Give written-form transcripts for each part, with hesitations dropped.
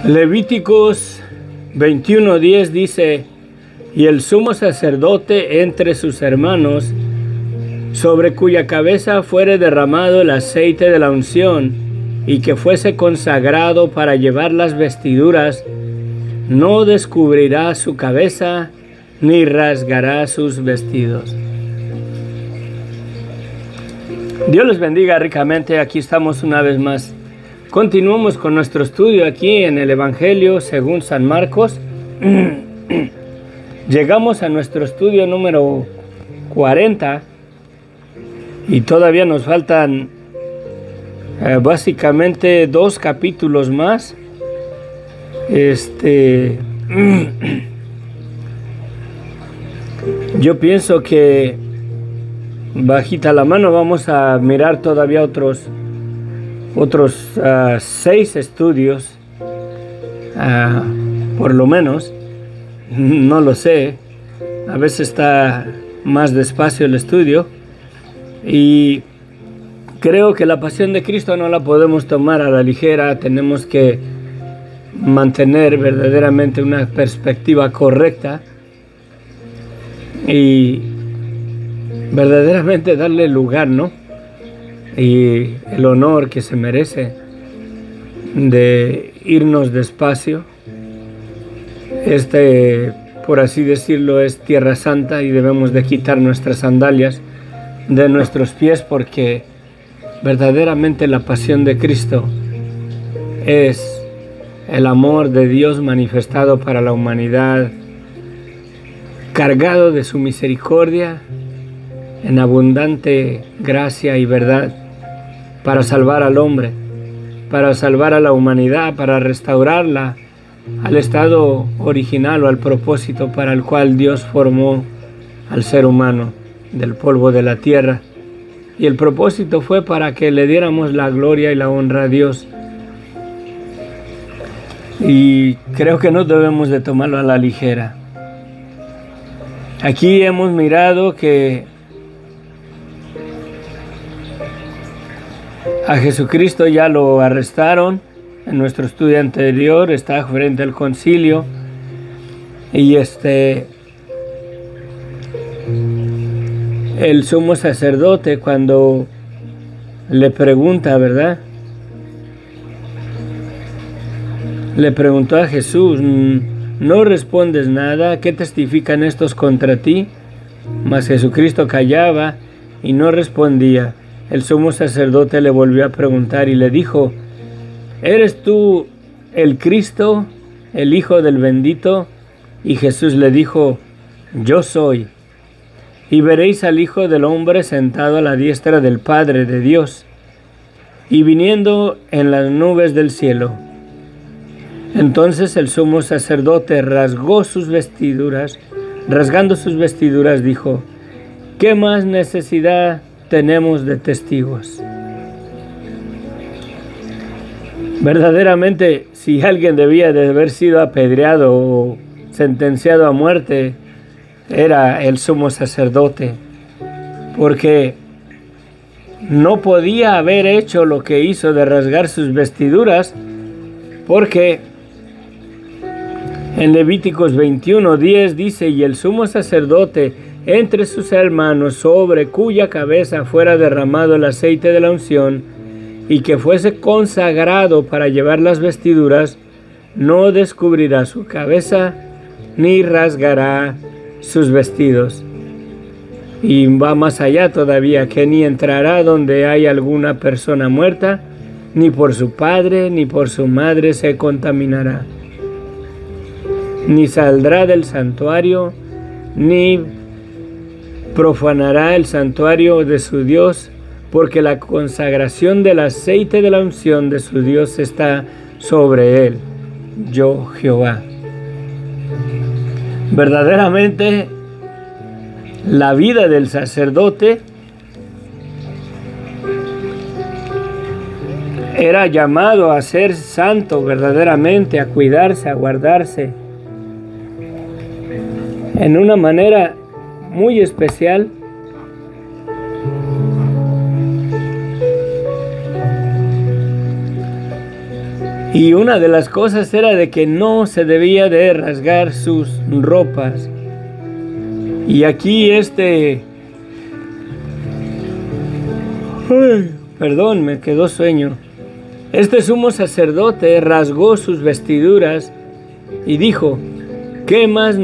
Levíticos 21:10 dice: y el sumo sacerdote entre sus hermanos, sobre cuya cabeza fuere derramado el aceite de la unción, y que fuese consagrado para llevar las vestiduras, no descubrirá su cabeza, ni rasgará sus vestidos. Dios les bendiga ricamente. Aquí estamos una vez más. Continuamos con nuestro estudio aquí en el Evangelio según San Marcos. Llegamos a nuestro estudio número 40 y todavía nos faltan básicamente 2 capítulos más. Yo pienso que bajita la mano vamos a mirar todavía otros 6 estudios, por lo menos. No lo sé, a veces está más despacio el estudio, y creo que la pasión de Cristo no la podemos tomar a la ligera. Tenemos que mantener verdaderamente una perspectiva correcta y verdaderamente darle lugar, ¿no? Y el honor que se merece de irnos despacio. Por así decirlo, es Tierra Santa y debemos de quitar nuestras sandalias de nuestros pies, porque verdaderamente la pasión de Cristo es el amor de Dios manifestado para la humanidad, cargado de su misericordia en abundante gracia y verdad, para salvar al hombre, para salvar a la humanidad, para restaurarla al estado original o al propósito para el cual Dios formó al ser humano del polvo de la tierra. Y el propósito fue para que le diéramos la gloria y la honra a Dios. Y creo que no debemos de tomarlo a la ligera. Aquí hemos mirado que a Jesucristo ya lo arrestaron. En nuestro estudio anterior está frente al concilio, y el sumo sacerdote, cuando le pregunta, ¿verdad? Le preguntó a Jesús: ¿no respondes nada? ¿Qué testifican estos contra ti? Mas Jesucristo callaba y no respondía. El sumo sacerdote le volvió a preguntar y le dijo: ¿eres tú el Cristo, el Hijo del Bendito? Y Jesús le dijo: yo soy. Y veréis al Hijo del Hombre sentado a la diestra del Padre de Dios, y viniendo en las nubes del cielo. Entonces el sumo sacerdote rasgando sus vestiduras, dijo: ¿qué más necesidad tenemos de testigos? Verdaderamente, si alguien debía de haber sido apedreado o sentenciado a muerte, era el sumo sacerdote, porque no podía haber hecho lo que hizo de rasgar sus vestiduras, porque en Levíticos 21:10 dice: y el sumo sacerdote entre sus hermanos, sobre cuya cabeza fuera derramado el aceite de la unción, y que fuese consagrado para llevar las vestiduras, no descubrirá su cabeza, ni rasgará sus vestidos. Y va más allá todavía, que ni entrará donde hay alguna persona muerta, ni por su padre ni por su madre se contaminará, ni saldrá del santuario, ni profanará el santuario de su Dios, porque la consagración del aceite de la unción de su Dios está sobre él. Yo, Jehová. Verdaderamente, la vida del sacerdote era llamado a ser santo verdaderamente, a cuidarse, a guardarse en una manera muy especial. Y una de las cosas era de que no se debía de rasgar sus ropas. Y aquí perdón, me quedó sueño. Este sumo sacerdote rasgó sus vestiduras y dijo: ¿qué más ¿Qué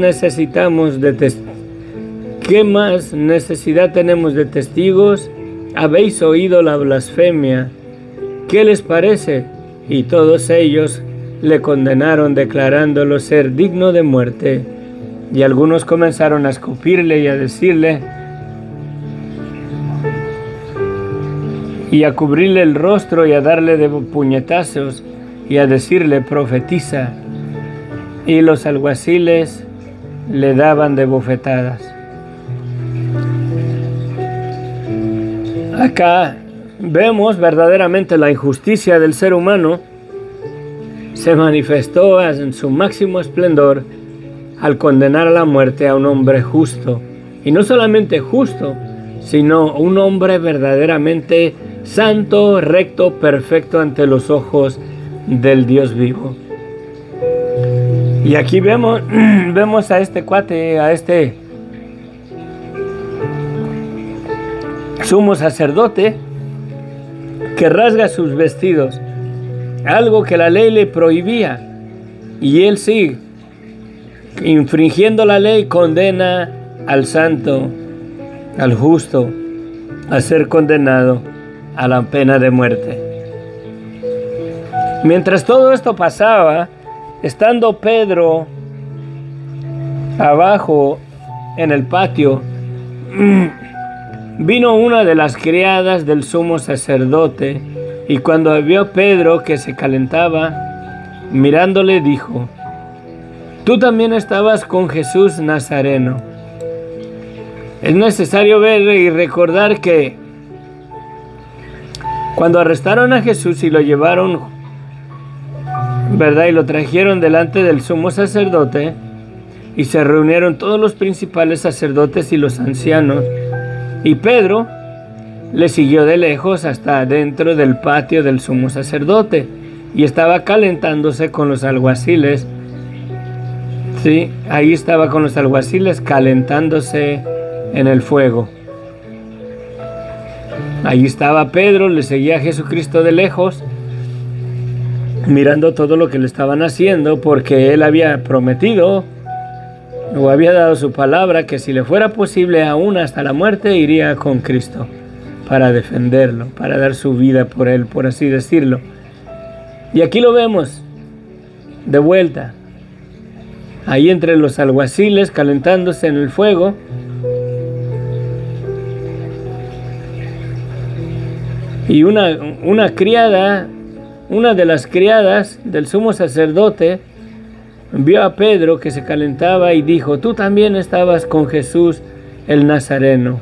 más necesidad tenemos de testigos? Habéis oído la blasfemia. ¿Qué les parece? Y todos ellos le condenaron, declarándolo ser digno de muerte. Y algunos comenzaron a escupirle y a decirle, y a cubrirle el rostro y a darle de puñetazos y a decirle: profetiza. Y los alguaciles le daban de bofetadas. Acá vemos verdaderamente la injusticia del ser humano. Se manifestó en su máximo esplendor al condenar a la muerte a un hombre justo. Y no solamente justo, sino un hombre verdaderamente santo, recto, perfecto ante los ojos del Dios vivo. Y aquí vemos a este cuate, a este sumo sacerdote, que rasga sus vestidos, algo que la ley le prohibía, y él sí, infringiendo la ley, condena al santo, al justo, a ser condenado a la pena de muerte. Mientras todo esto pasaba, estando Pedro abajo en el patio, vino una de las criadas del sumo sacerdote, y cuando vio a Pedro que se calentaba, mirándole dijo: tú también estabas con Jesús Nazareno. Es necesario ver y recordar que cuando arrestaron a Jesús y lo llevaron, ¿verdad?, y lo trajeron delante del sumo sacerdote, y se reunieron todos los principales sacerdotes y los ancianos, y Pedro le siguió de lejos hasta dentro del patio del sumo sacerdote, y estaba calentándose con los alguaciles. Sí, ahí estaba con los alguaciles calentándose en el fuego. Ahí estaba Pedro, le seguía a Jesucristo de lejos, mirando todo lo que le estaban haciendo, porque él había prometido o había dado su palabra que si le fuera posible aún hasta la muerte, iría con Cristo para defenderlo, para dar su vida por él, por así decirlo. Y aquí lo vemos de vuelta, ahí entre los alguaciles calentándose en el fuego. Y una criada, una de las criadas del sumo sacerdote, vio a Pedro que se calentaba y dijo: tú también estabas con Jesús el Nazareno.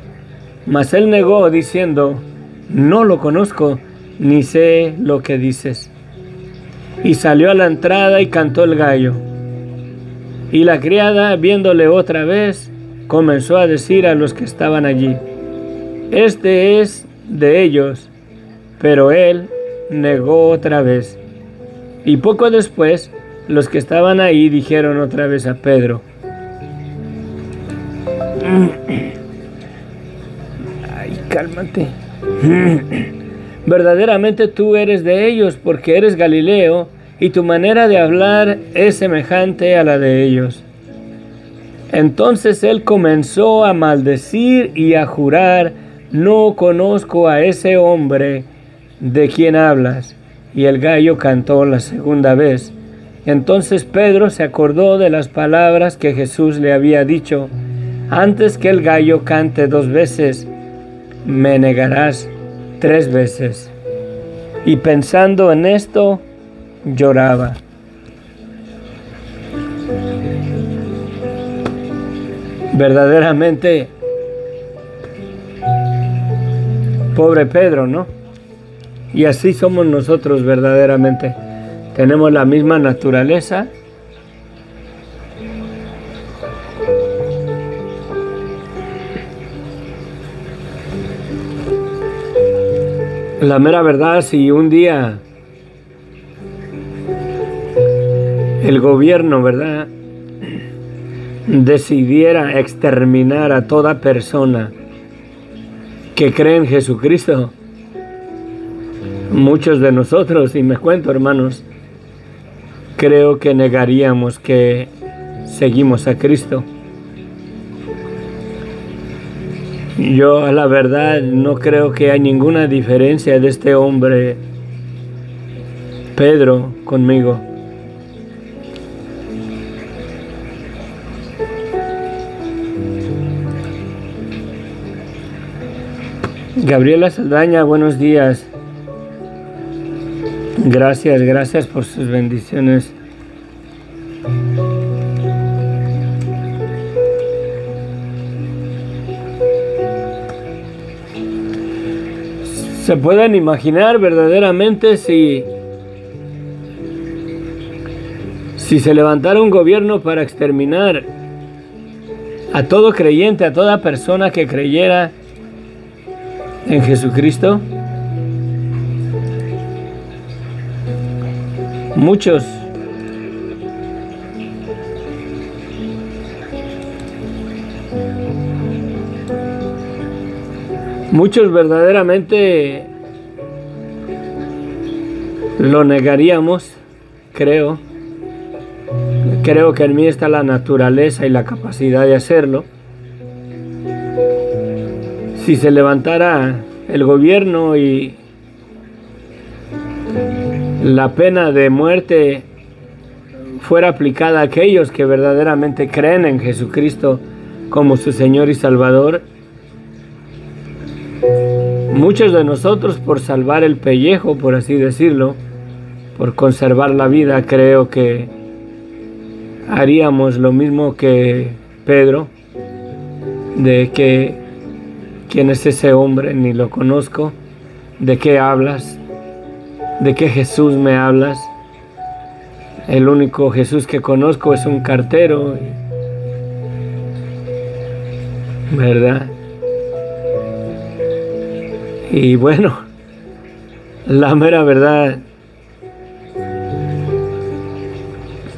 Mas él negó diciendo: no lo conozco, ni sé lo que dices. Y salió a la entrada y cantó el gallo. Y la criada, viéndole otra vez, comenzó a decir a los que estaban allí: este es de ellos. Pero él negó otra vez. Y poco después, los que estaban ahí dijeron otra vez a Pedro: ay, cálmate. Verdaderamente tú eres de ellos, porque eres Galileo, y tu manera de hablar es semejante a la de ellos. Entonces él comenzó a maldecir y a jurar: no conozco a ese hombre de quien hablas. Y el gallo cantó la segunda vez. Entonces Pedro se acordó de las palabras que Jesús le había dicho: antes que el gallo cante 2 veces, me negarás 3 veces. Y pensando en esto, lloraba. Verdaderamente, pobre Pedro, ¿no? Y así somos nosotros verdaderamente. Tenemos la misma naturaleza. La mera verdad, si un día el gobierno, ¿verdad?, decidiera exterminar a toda persona que cree en Jesucristo, muchos de nosotros, y me cuento, hermanos, creo que negaríamos que seguimos a Cristo. Yo, a la verdad, no creo que hay ninguna diferencia de este hombre, Pedro, conmigo. Gabriela Saldaña, buenos días. Gracias por sus bendiciones. ¿Se pueden imaginar verdaderamente si se levantara un gobierno para exterminar a todo creyente, a toda persona que creyera en Jesucristo? Muchos verdaderamente lo negaríamos, creo. Creo que en mí está la naturaleza y la capacidad de hacerlo. Si se levantara el gobierno y la pena de muerte fuera aplicada a aquellos que verdaderamente creen en Jesucristo como su Señor y Salvador, muchos de nosotros, por salvar el pellejo, por así decirlo, por conservar la vida, creo que haríamos lo mismo que Pedro, de que ¿quién es ese hombre? Ni lo conozco. ¿De qué hablas? ¿De qué Jesús me hablas? El único Jesús que conozco es un cartero, ¿verdad? Y bueno, la mera verdad,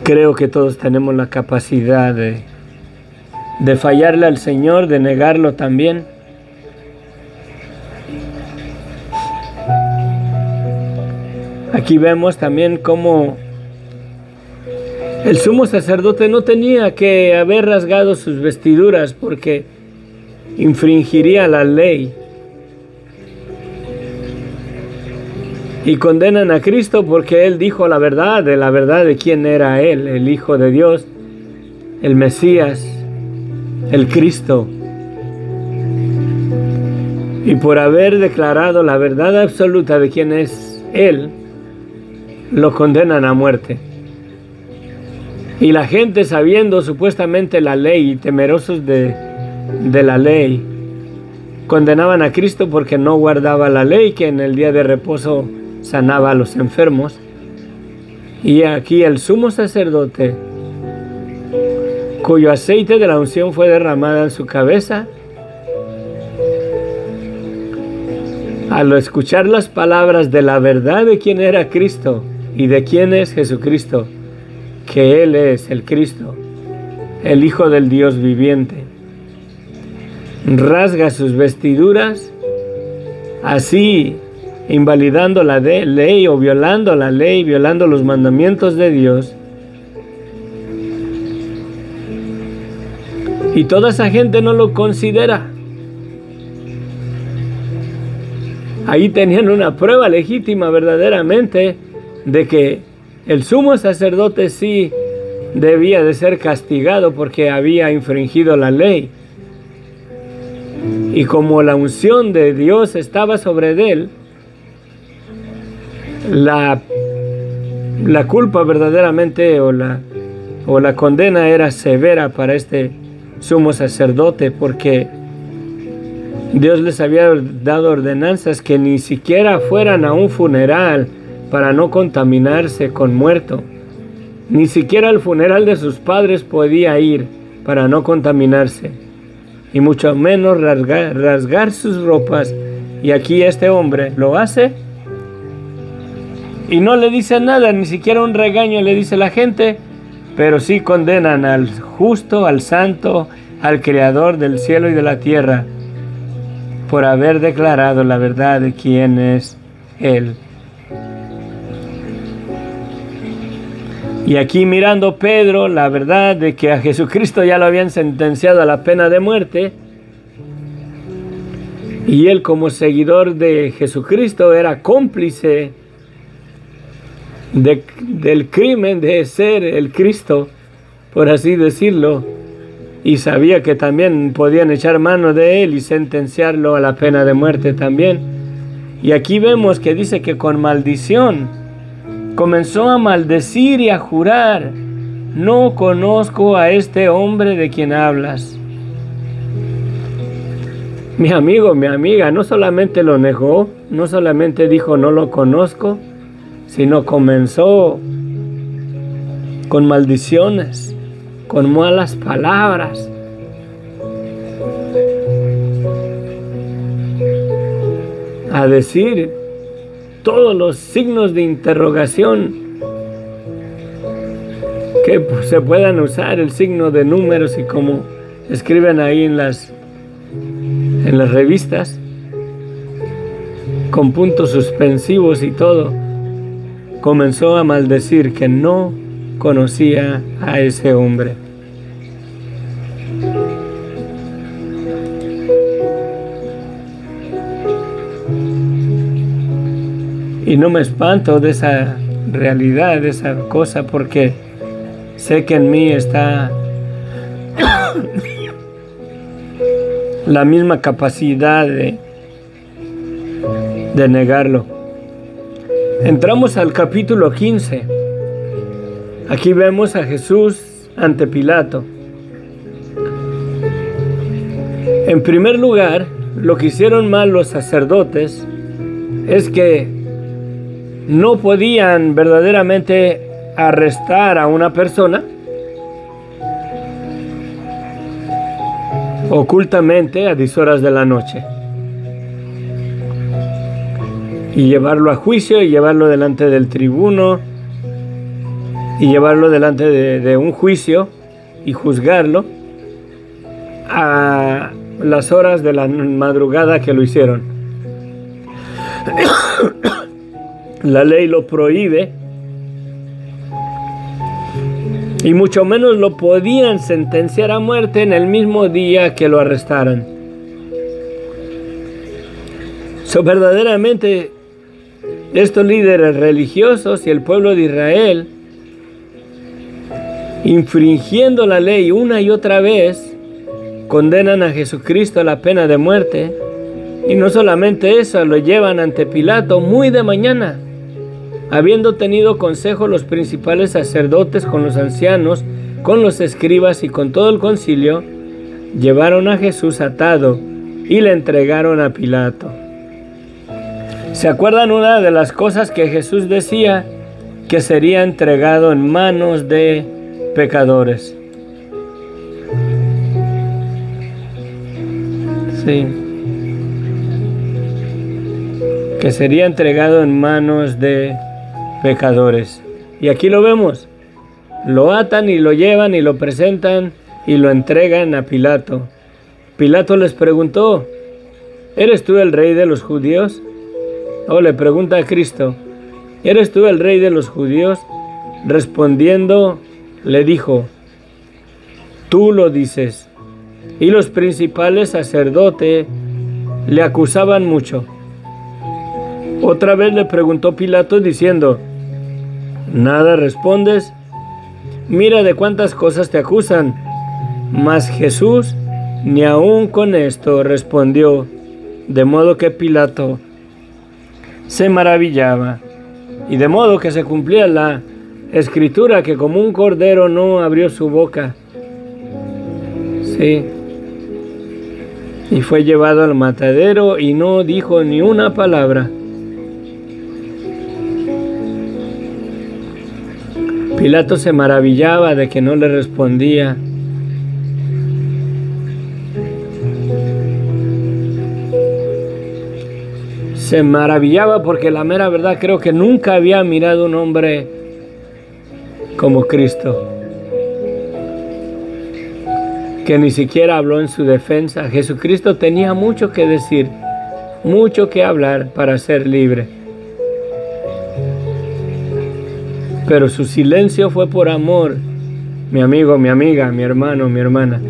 creo que todos tenemos la capacidad de fallarle al Señor, de negarlo también. Aquí vemos también cómo el sumo sacerdote no tenía que haber rasgado sus vestiduras porque infringiría la ley. Y condenan a Cristo porque Él dijo la verdad de quién era Él, el Hijo de Dios, el Mesías, el Cristo. Y por haber declarado la verdad absoluta de quién es Él, lo condenan a muerte. Y la gente, sabiendo supuestamente la ley y temerosos de la ley, condenaban a Cristo porque no guardaba la ley, que en el día de reposo sanaba a los enfermos. Y aquí el sumo sacerdote, cuyo aceite de la unción fue derramado en su cabeza, al escuchar las palabras de la verdad de quién era Cristo y de quién es Jesucristo, que Él es el Cristo, el Hijo del Dios viviente, rasga sus vestiduras, así invalidando la ley o violando la ley, violando los mandamientos de Dios. Y toda esa gente no lo considera. Ahí tenían una prueba legítima verdaderamente de que el sumo sacerdote sí debía de ser castigado porque había infringido la ley. Y como la unción de Dios estaba sobre él, la culpa verdaderamente o la condena era severa para este sumo sacerdote, porque Dios les había dado ordenanzas que ni siquiera fueran a un funeral para no contaminarse con muerto. Ni siquiera al funeral de sus padres podía ir para no contaminarse, y mucho menos rasgar sus ropas. Y aquí este hombre lo hace y no le dice nada, ni siquiera un regaño le dice. La gente pero sí condenan al justo, al santo, al creador del cielo y de la tierra, por haber declarado la verdad de quién es Él. Y aquí mirando Pedro, la verdad de que a Jesucristo ya lo habían sentenciado a la pena de muerte, y él como seguidor de Jesucristo era cómplice del crimen de ser el Cristo, por así decirlo, y sabía que también podían echar mano de él y sentenciarlo a la pena de muerte también. Y aquí vemos que dice que con maldición comenzó a maldecir y a jurar: no conozco a este hombre de quien hablas. Mi amigo, mi amiga, no solamente lo negó, no solamente dijo no lo conozco, sino comenzó con maldiciones, con malas palabras. A decir todos los signos de interrogación que se puedan usar, el signo de números, y como escriben ahí en las revistas, con puntos suspensivos y todo. Comenzó a maldecir que no conocía a ese hombre. Y no me espanto de esa realidad, de esa cosa, porque sé que en mí está la misma capacidad de negarlo. Entramos al capítulo 15. Aquí vemos a Jesús ante Pilato. En primer lugar, lo que hicieron mal los sacerdotes es que no podían verdaderamente arrestar a una persona ocultamente a 10 horas de la noche y llevarlo a juicio y llevarlo delante del tribuno y llevarlo delante de un juicio y juzgarlo a las horas de la madrugada que lo hicieron. La ley lo prohíbe, y mucho menos lo podían sentenciar a muerte en el mismo día que lo arrestaran. Verdaderamente, estos líderes religiosos y el pueblo de Israel, infringiendo la ley una y otra vez, condenan a Jesucristo a la pena de muerte. Y no solamente eso, lo llevan ante Pilato muy de mañana. Habiendo tenido consejo los principales sacerdotes con los ancianos, con los escribas y con todo el concilio, llevaron a Jesús atado y le entregaron a Pilato. ¿Se acuerdan una de las cosas que Jesús decía? Que sería entregado en manos de pecadores. Sí. Que sería entregado en manos de pecadores. Y aquí lo vemos. Lo atan y lo llevan y lo presentan y lo entregan a Pilato. Pilato les preguntó: ¿eres tú el rey de los judíos? O le pregunta a Cristo: ¿eres tú el rey de los judíos? Respondiendo, le dijo: tú lo dices. Y los principales sacerdotes le acusaban mucho. Otra vez le preguntó Pilato diciendo: ¿nada respondes? Mira de cuántas cosas te acusan. Mas Jesús ni aun con esto respondió, de modo que Pilato se maravillaba, y de modo que se cumplía la escritura, que como un cordero no abrió su boca. Sí. Y fue llevado al matadero y no dijo ni una palabra. Pilato se maravillaba de que no le respondía. Se maravillaba porque la mera verdad creo que nunca había mirado un hombre como Cristo. que ni siquiera habló en su defensa. Jesucristo tenía mucho que decir, mucho que hablar para ser libre. Pero su silencio fue por amor, mi amigo, mi amiga, mi hermano, mi hermana.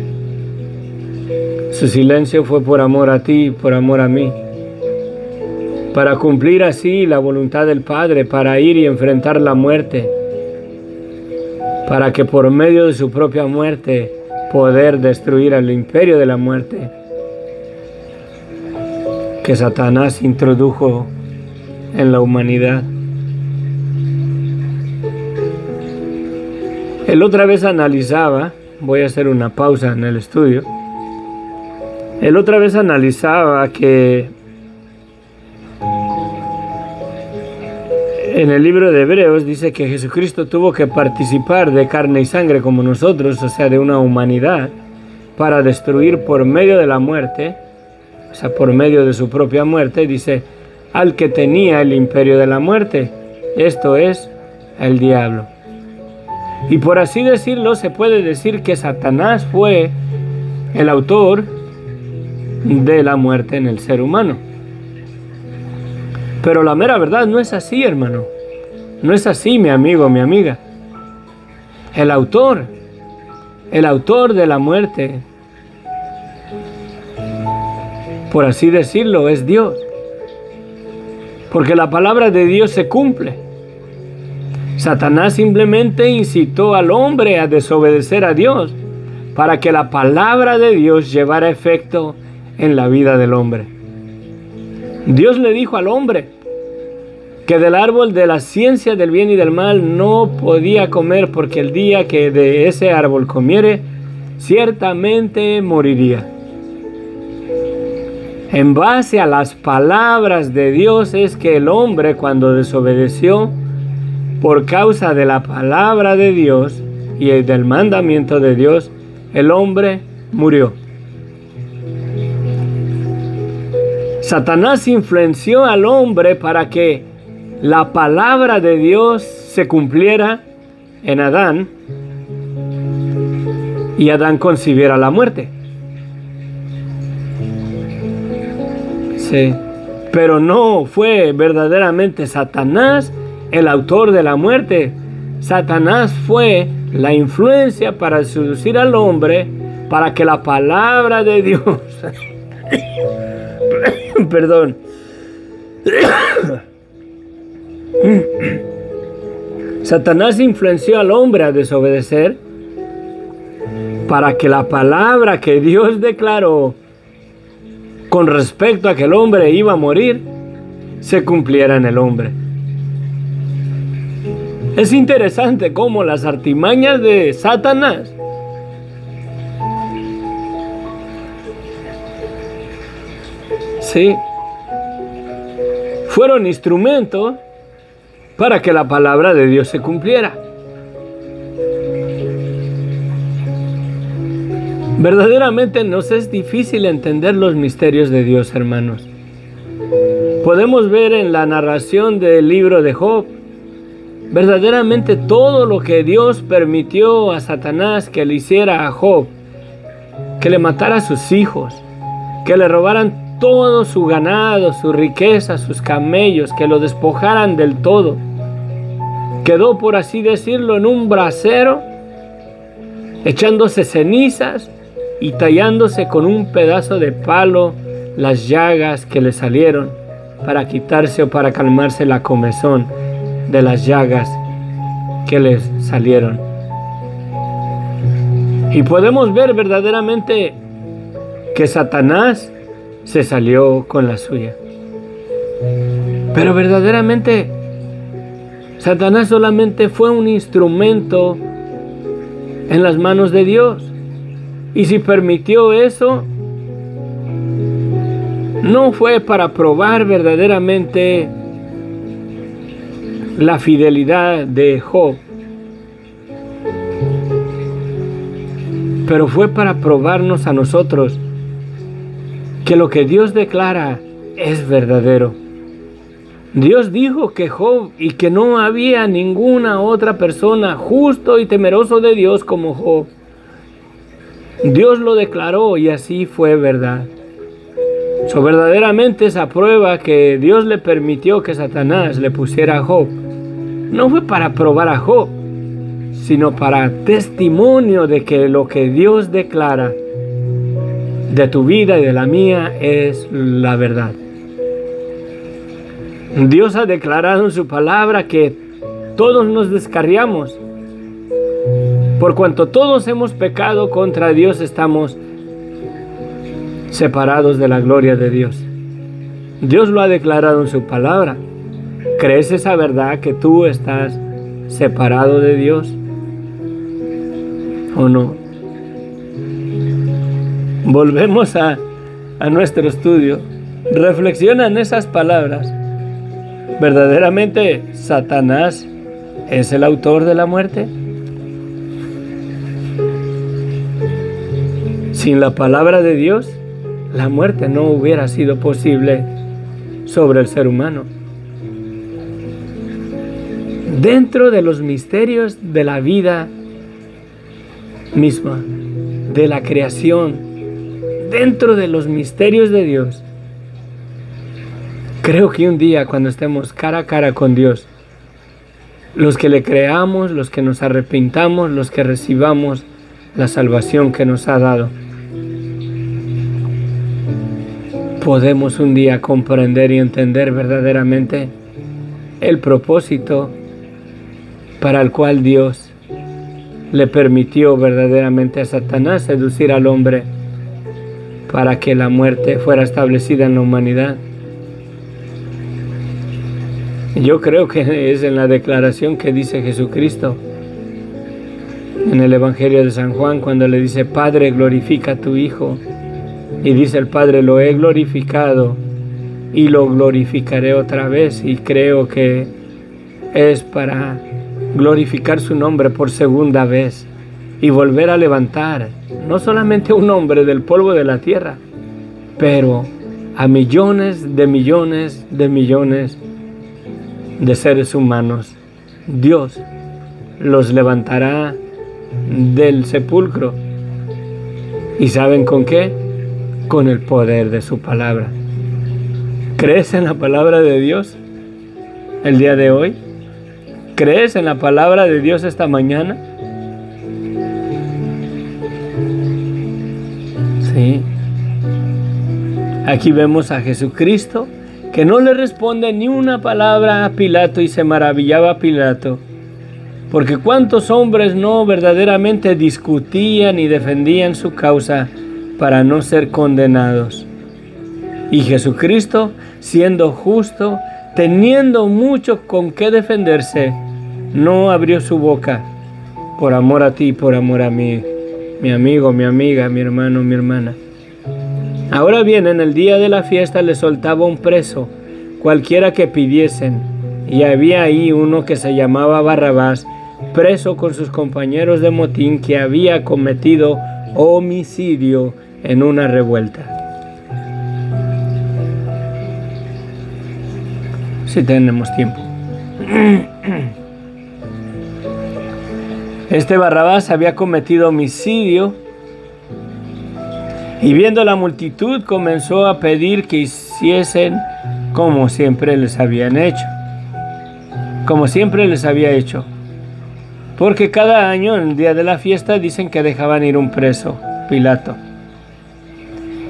Su silencio fue por amor a ti, por amor a mí. Para cumplir así la voluntad del Padre, para ir y enfrentar la muerte. Para que por medio de su propia muerte poder destruir al imperio de la muerte que Satanás introdujo en la humanidad. Él otra vez analizaba, voy a hacer una pausa en el estudio, él otra vez analizaba que en el libro de Hebreos dice que Jesucristo tuvo que participar de carne y sangre como nosotros, o sea, de una humanidad, para destruir por medio de la muerte, o sea, por medio de su propia muerte, dice, al que tenía el imperio de la muerte, esto es, el diablo. Y por así decirlo, se puede decir que Satanás fue el autor de la muerte en el ser humano. Pero la mera verdad no es así, hermano. No es así, mi amigo, mi amiga. El autor de la muerte, por así decirlo, es Dios. Porque la palabra de Dios se cumple. Satanás simplemente incitó al hombre a desobedecer a Dios para que la palabra de Dios llevara efecto en la vida del hombre. Dios le dijo al hombre que del árbol de la ciencia del bien y del mal no podía comer, porque el día que de ese árbol comiere, ciertamente moriría. En base a las palabras de Dios es que el hombre, cuando desobedeció por causa de la palabra de Dios y del mandamiento de Dios, el hombre murió. Satanás influenció al hombre para que la palabra de Dios se cumpliera en Adán y Adán concibiera la muerte. Sí, pero no fue verdaderamente Satanás el autor de la muerte. Satanás fue la influencia para seducir al hombre para que la palabra de Dios perdón. Satanás influenció al hombre a desobedecer para que la palabra que Dios declaró con respecto a que el hombre iba a morir se cumpliera en el hombre. Es interesante cómo las artimañas de Satanás fueron instrumentos para que la palabra de Dios se cumpliera. Verdaderamente nos es difícil entender los misterios de Dios, hermanos. Podemos ver en la narración del libro de Job, verdaderamente todo lo que Dios permitió a Satanás que le hiciera a Job, que le matara a sus hijos, que le robaran todo su ganado, su riqueza, sus camellos, que lo despojaran del todo. Quedó, por así decirlo, en un brasero, echándose cenizas y tallándose con un pedazo de palo las llagas que le salieron para quitarse o para calmarse la comezón de las llagas que les salieron. Y podemos ver verdaderamente que Satanás se salió con la suya. Pero verdaderamente Satanás solamente fue un instrumento en las manos de Dios. Y si permitió eso, no fue para probar verdaderamente la fidelidad de Job, pero fue para probarnos a nosotros que lo que Dios declara es verdadero. Dios dijo que Job y que no había ninguna otra persona justo y temeroso de Dios como Job. Dios lo declaró y así fue verdad. Verdaderamente esa prueba que Dios le permitió que Satanás le pusiera a Job, no fue para probar a Job, sino para testimonio de que lo que Dios declara de tu vida y de la mía es la verdad. Dios ha declarado en su palabra que todos nos descarriamos. Por cuanto todos hemos pecado contra Dios, estamos separados de la gloria de Dios. Dios lo ha declarado en su palabra. ¿Crees esa verdad que tú estás separado de Dios o no? Volvemos a nuestro estudio. Reflexiona en esas palabras. ¿Verdaderamente Satanás es el autor de la muerte? Sin la palabra de Dios, la muerte no hubiera sido posible sobre el ser humano. Dentro de los misterios de la vida misma, de la creación, dentro de los misterios de Dios, creo que un día cuando estemos cara a cara con Dios, los que le creamos, los que nos arrepintamos, los que recibamos la salvación que nos ha dado, podemos un día comprender y entender verdaderamente el propósito para el cual Dios le permitió verdaderamente a Satanás seducir al hombre para que la muerte fuera establecida en la humanidad. Yo creo que es en la declaración que dice Jesucristo en el Evangelio de San Juan, cuando le dice: Padre, glorifica a tu Hijo. Y dice el Padre: lo he glorificado y lo glorificaré otra vez. Y creo que es para glorificar su nombre por segunda vez y volver a levantar no solamente un hombre del polvo de la tierra, pero a millones de millones de millones de seres humanos. Dios los levantará del sepulcro. ¿Y saben con qué? Con el poder de su palabra. ¿Crees en la palabra de Dios el día de hoy? ¿Crees en la palabra de Dios esta mañana? Sí. Aquí vemos a Jesucristo que no le responde ni una palabra a Pilato, y se maravillaba Pilato, porque cuántos hombres no verdaderamente discutían y defendían su causa para no ser condenados. Y Jesucristo, siendo justo, teniendo mucho con qué defenderse, no abrió su boca por amor a ti, por amor a mí, mi amigo, mi amiga, mi hermano, mi hermana. Ahora bien, en el día de la fiesta le soltaba un preso, cualquiera que pidiesen, y había ahí uno que se llamaba Barrabás, preso con sus compañeros de motín, que había cometido homicidio en una revuelta. Si tenemos tiempo. Este Barrabás había cometido homicidio, y viendo la multitud comenzó a pedir que hiciesen como siempre les habían hecho. Como siempre les había hecho. Porque cada año, en el día de la fiesta, dicen que dejaban ir un preso, Pilato.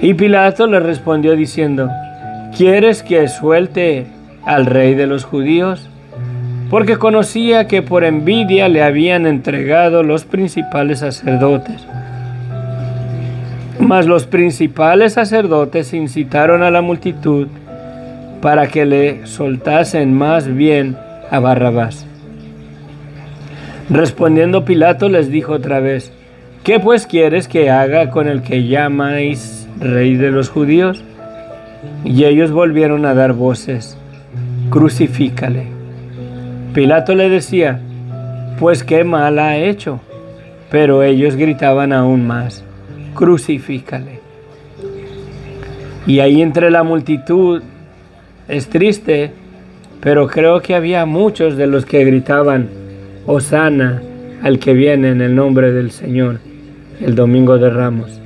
Y Pilato le respondió diciendo: ¿quieres que suelte al rey de los judíos? Porque conocía que por envidia le habían entregado los principales sacerdotes. Mas los principales sacerdotes incitaron a la multitud para que le soltasen más bien a Barrabás. Respondiendo Pilato les dijo otra vez: ¿qué pues quieres que haga con el que llamáis rey de los judíos? Y ellos volvieron a dar voces: crucifícale. Pilato le decía: pues qué mal ha hecho. Pero ellos gritaban aún más: crucifícale. Y ahí entre la multitud, es triste, pero creo que había muchos de los que gritaban: Hosana al que viene en el nombre del Señor, el Domingo de Ramos.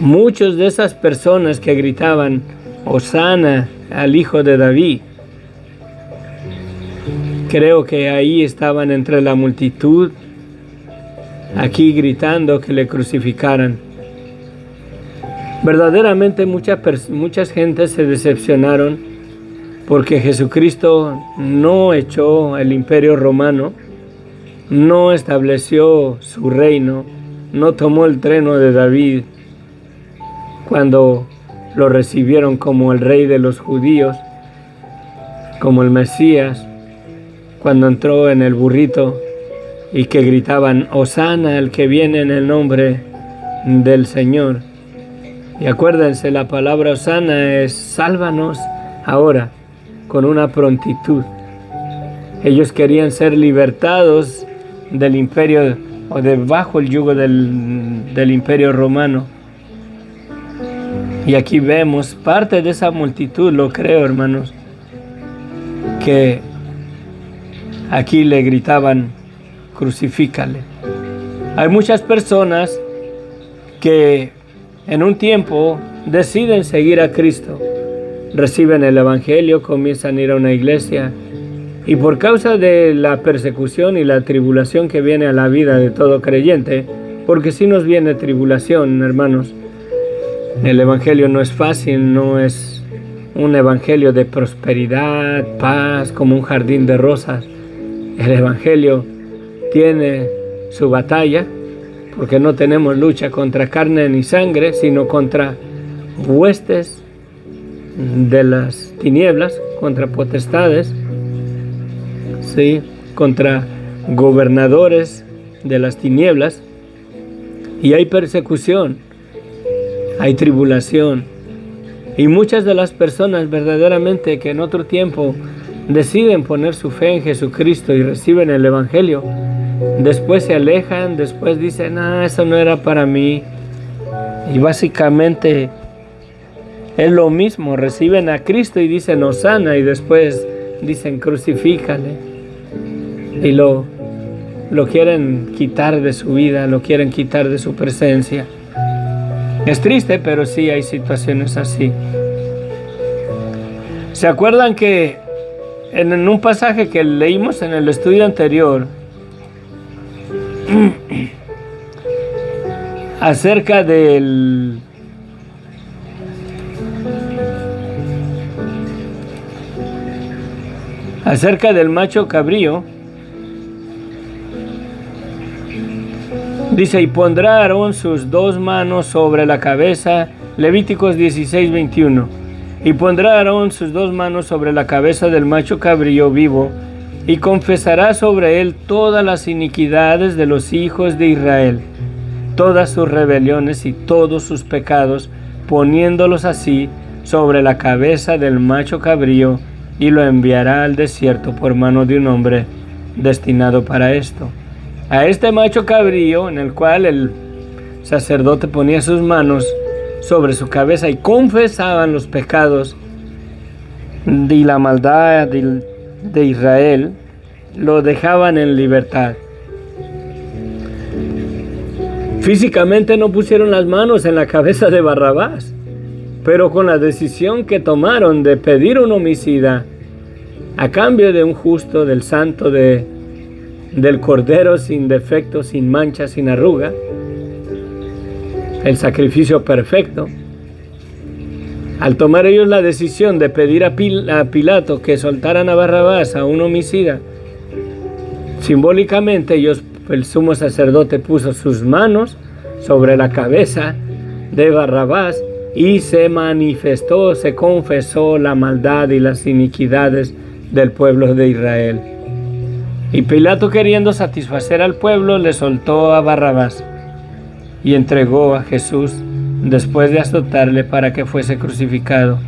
Muchas de esas personas que gritaban Hosana al Hijo de David, creo que ahí estaban entre la multitud, aquí gritando que le crucificaran. Verdaderamente muchas gentes se decepcionaron porque Jesucristo no echó el imperio romano, no estableció su reino, no tomó el trono de David cuando lo recibieron como el rey de los judíos, como el Mesías, cuando entró en el burrito y que gritaban Hosana el que viene en el nombre del Señor. Y acuérdense, la palabra Hosana es sálvanos ahora, con una prontitud. Ellos querían ser libertados del imperio o de bajo el yugo del imperio romano. Y aquí vemos parte de esa multitud, lo creo, hermanos, que aquí le gritaban crucifícale. Hay muchas personas que en un tiempo deciden seguir a Cristo, reciben el Evangelio, comienzan a ir a una iglesia y por causa de la persecución y la tribulación que viene a la vida de todo creyente, porque si nos viene tribulación, hermanos, el Evangelio no es fácil, no es un Evangelio de prosperidad, paz, como un jardín de rosas. El Evangelio tiene su batalla, porque no tenemos lucha contra carne ni sangre, sino contra huestes de las tinieblas, contra potestades, ¿sí? Contra gobernadores de las tinieblas. Y hay persecución, hay tribulación. Y muchas de las personas verdaderamente que en otro tiempo deciden poner su fe en Jesucristo y reciben el Evangelio, después se alejan, después dicen, eso no era para mí. Y básicamente es lo mismo, reciben a Cristo y dicen Hosana y después dicen crucifícale. Y lo quieren quitar de su vida, lo quieren quitar de su presencia. Es triste, pero sí hay situaciones así. ¿Se acuerdan que en un pasaje que leímos en el estudio anterior, acerca del macho cabrío, dice, y pondrá Aarón sus 2 manos sobre la cabeza, Levíticos 16:21, y pondrá Aarón sus 2 manos sobre la cabeza del macho cabrío vivo, y confesará sobre él todas las iniquidades de los hijos de Israel, todas sus rebeliones y todos sus pecados, poniéndolos así sobre la cabeza del macho cabrío, y lo enviará al desierto por mano de un hombre destinado para esto. A este macho cabrío, en el cual el sacerdote ponía sus manos sobre su cabeza y confesaban los pecados y la maldad de Israel, lo dejaban en libertad. Físicamente no pusieron las manos en la cabeza de Barrabás, pero con la decisión que tomaron de pedir un homicida a cambio de un justo, del santo, del cordero sin defecto, sin mancha, sin arruga, el sacrificio perfecto. Al tomar ellos la decisión de pedir a Pilato que soltaran a Barrabás, a un homicida, simbólicamente el sumo sacerdote puso sus manos sobre la cabeza de Barrabás y se manifestó, se confesó la maldad y las iniquidades del pueblo de Israel. Y Pilato, queriendo satisfacer al pueblo, le soltó a Barrabás y entregó a Jesús después de azotarle para que fuese crucificado.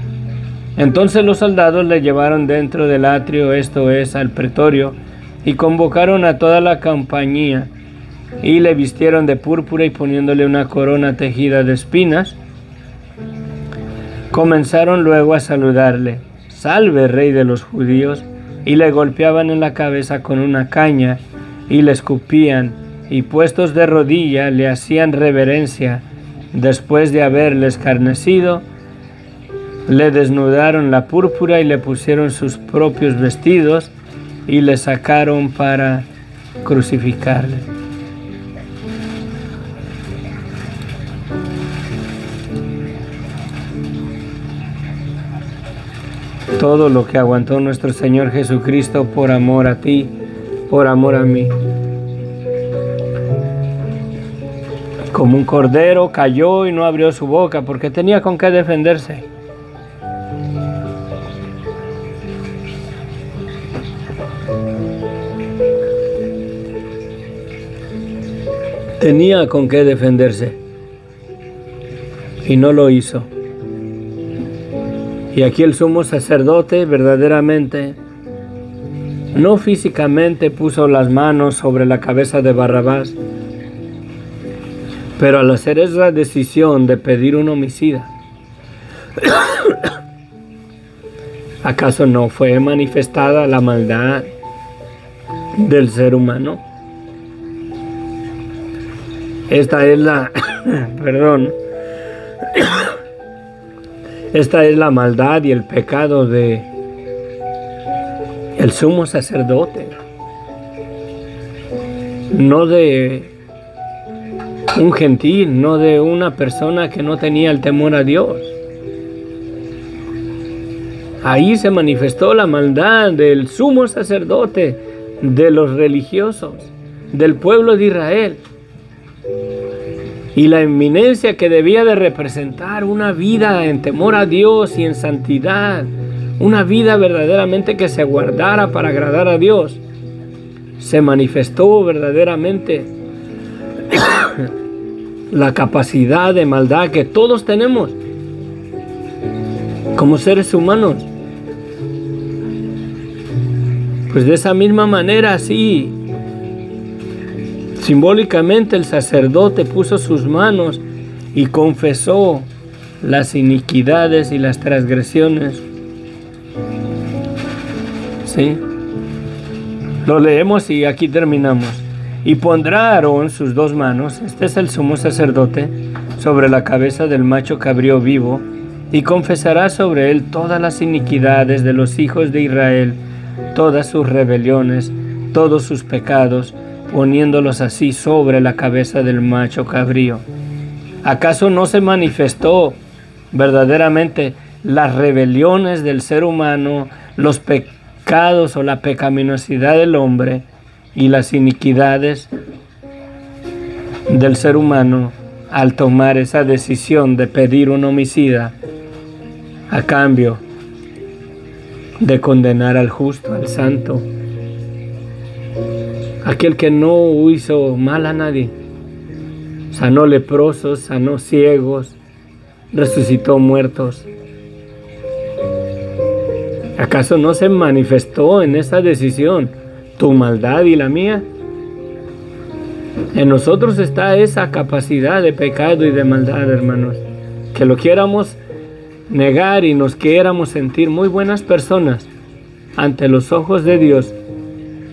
Entonces los soldados le llevaron dentro del atrio, esto es, al pretorio, y convocaron a toda la compañía, y le vistieron de púrpura y poniéndole una corona tejida de espinas, comenzaron luego a saludarle, «Salve, Rey de los judíos», y le golpeaban en la cabeza con una caña, y le escupían y puestos de rodilla le hacían reverencia. Después de haberle escarnecido, le desnudaron la púrpura y le pusieron sus propios vestidos y le sacaron para crucificarle. Todo lo que aguantó nuestro Señor Jesucristo por amor a ti, por amor a mí. Como un cordero cayó y no abrió su boca porque tenía con qué defenderse. Tenía con qué defenderse y no lo hizo. Y aquí el sumo sacerdote verdaderamente, no físicamente, puso las manos sobre la cabeza de Barrabás, pero al hacer esa decisión de pedir un homicida, ¿acaso no fue manifestada la maldad del ser humano? Esta es la, esta es la maldad y el pecado de el sumo sacerdote, no de un gentil, no de una persona que no tenía el temor a Dios. Ahí se manifestó la maldad del sumo sacerdote, de los religiosos, del pueblo de Israel. Y la eminencia que debía de representar una vida en temor a Dios y en santidad, una vida verdaderamente que se guardara para agradar a Dios, se manifestó verdaderamente la capacidad de maldad que todos tenemos como seres humanos. Pues de esa misma manera, sí, simbólicamente el sacerdote puso sus manos y confesó las iniquidades y las transgresiones. ¿Sí? Lo leemos y aquí terminamos. Y pondrá Aarón sus dos manos, este es el sumo sacerdote, sobre la cabeza del macho cabrío vivo, y confesará sobre él todas las iniquidades de los hijos de Israel, todas sus rebeliones, todos sus pecados, poniéndolos así sobre la cabeza del macho cabrío. ¿Acaso no se manifestó verdaderamente las rebeliones del ser humano, los pecados o la pecaminosidad del hombre y las iniquidades del ser humano al tomar esa decisión de pedir un homicida a cambio de condenar al justo, al santo, aquel que no hizo mal a nadie? Sanó leprosos, sanó ciegos, resucitó muertos. ¿Acaso no se manifestó en esa decisión tu maldad y la mía? En nosotros está esa capacidad de pecado y de maldad, hermanos. Que lo quieramos negar y nos quieramos sentir muy buenas personas, ante los ojos de Dios,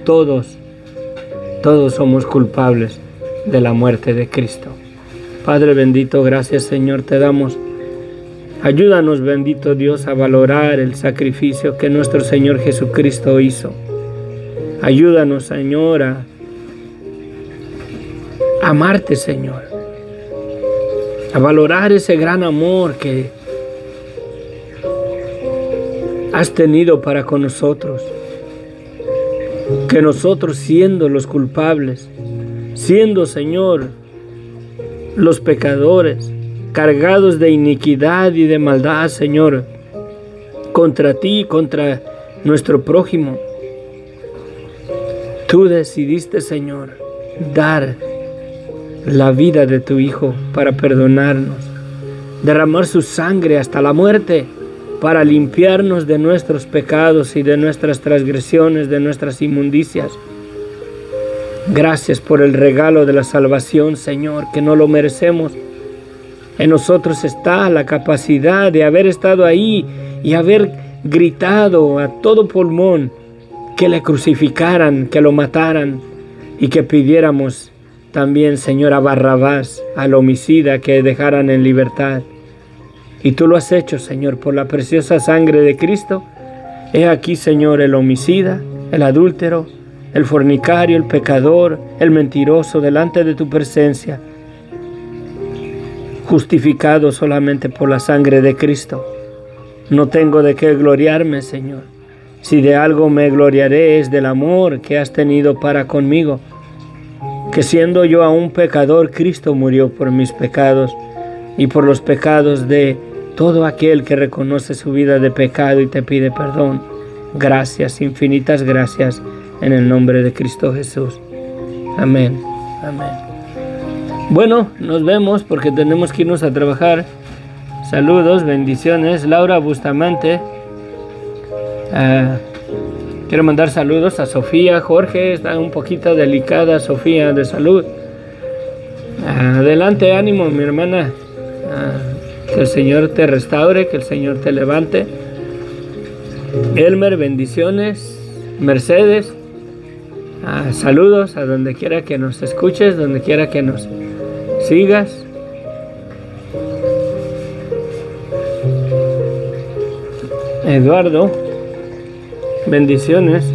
todos somos culpables de la muerte de Cristo. Padre bendito, gracias Señor te damos. Ayúdanos, bendito Dios, a valorar el sacrificio que nuestro Señor Jesucristo hizo. Ayúdanos, Señor, a amarte, Señor, a valorar ese gran amor que has tenido para con nosotros. Que nosotros, siendo los culpables, siendo, Señor, los pecadores, cargados de iniquidad y de maldad, Señor, contra ti, contra nuestro prójimo, tú decidiste, Señor, dar la vida de tu Hijo para perdonarnos, derramar su sangre hasta la muerte para limpiarnos de nuestros pecados y de nuestras transgresiones, de nuestras inmundicias. Gracias por el regalo de la salvación, Señor, que no lo merecemos. En nosotros está la capacidad de haber estado ahí y haber gritado a todo pulmón que le crucificaran, que lo mataran y que pidiéramos también, Señor, a Barrabás, al homicida, que dejaran en libertad. Y tú lo has hecho, Señor, por la preciosa sangre de Cristo. He aquí, Señor, el homicida, el adúltero, el fornicario, el pecador, el mentiroso, delante de tu presencia, justificado solamente por la sangre de Cristo. No tengo de qué gloriarme, Señor. Si de algo me gloriaré es del amor que has tenido para conmigo, que siendo yo aún pecador, Cristo murió por mis pecados y por los pecados de todo aquel que reconoce su vida de pecado y te pide perdón. Gracias, infinitas gracias, en el nombre de Cristo Jesús. Amén. Amén. Bueno, nos vemos porque tenemos que irnos a trabajar. Saludos, bendiciones. Laura Bustamante. Quiero mandar saludos a Sofía, Jorge. Está un poquito delicada Sofía de salud. Adelante, ánimo, mi hermana. Que el Señor te restaure, que el Señor te levante. Elmer, bendiciones. Mercedes, saludos a donde quiera que nos escuches, donde quiera que nos sigas. Eduardo, bendiciones.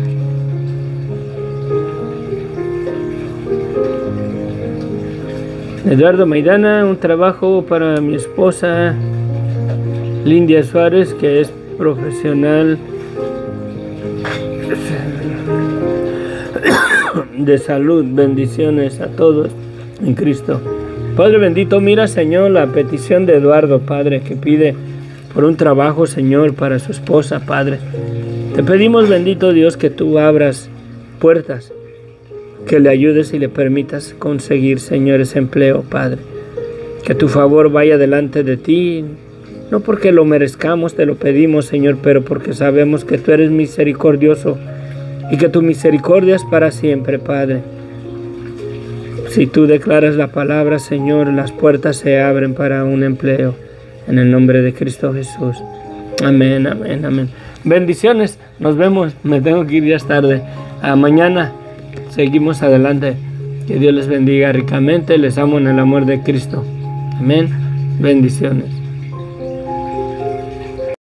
Eduardo Maidana, un trabajo para mi esposa Lindia Suárez, que es profesional de salud. Bendiciones a todos en Cristo. Padre bendito, mira, Señor, la petición de Eduardo, Padre, que pide por un trabajo, Señor, para su esposa, Padre. Te pedimos, bendito Dios, que tú abras puertas, que le ayudes y le permitas conseguir, Señor, ese empleo, Padre. Que tu favor vaya delante de ti, no porque lo merezcamos, te lo pedimos, Señor, pero porque sabemos que tú eres misericordioso y que tu misericordia es para siempre, Padre. Si tú declaras la palabra, Señor, las puertas se abren para un empleo. En el nombre de Cristo Jesús. Amén, amén, amén. Bendiciones. Nos vemos. Me tengo que ir, ya es tarde. Mañana seguimos adelante. Que Dios les bendiga ricamente. Les amo en el amor de Cristo. Amén. Bendiciones.